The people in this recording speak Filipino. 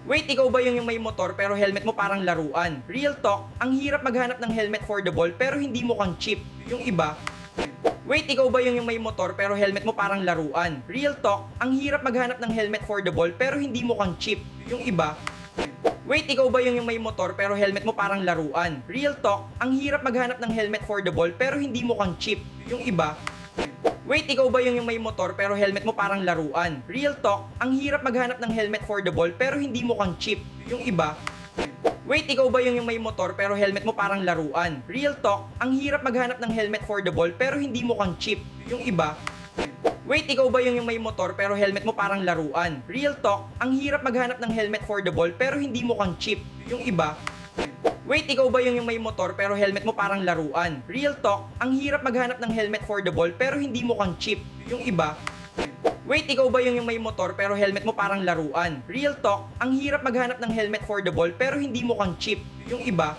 Wait, ikaw ba yung may motor pero helmet mo parang laruan? Real talk, ang hirap maghanap ng helmet for the ball pero hindi mukhang cheap. Yung iba, wait, ikaw ba yung may motor pero helmet mo parang laruan? Real talk, ang hirap maghanap ng helmet for the ball pero hindi mukhang cheap. Yung iba, wait, ikaw ba yung may motor pero helmet mo parang laruan? Real talk, ang hirap maghanap ng helmet for the ball pero hindi mukhang cheap. Yung iba, wait, ikaw ba yung may motor pero helmet mo parang laruan? Real talk, ang hirap maghanap ng helmet for the ball pero hindi mukhang cheap. Yung iba, wait, ikaw ba yung may motor pero helmet mo parang laruan? Real talk, ang hirap maghanap ng helmet for the ball pero hindi mukhang cheap. Yung iba, wait, ikaw ba yung may motor pero helmet mo parang laruan? Real talk, ang hirap maghanap ng helmet for the ball pero hindi mukhang cheap. Yung iba, wait, ikaw ba yung may motor pero helmet mo parang laruan? Real talk, ang hirap maghanap ng helmet for the ball pero hindi mukhang cheap. Yung iba, wait, ikaw ba yung may motor pero helmet mo parang laruan? Real talk, ang hirap maghanap ng helmet for the ball pero hindi mukhang cheap. Yung iba,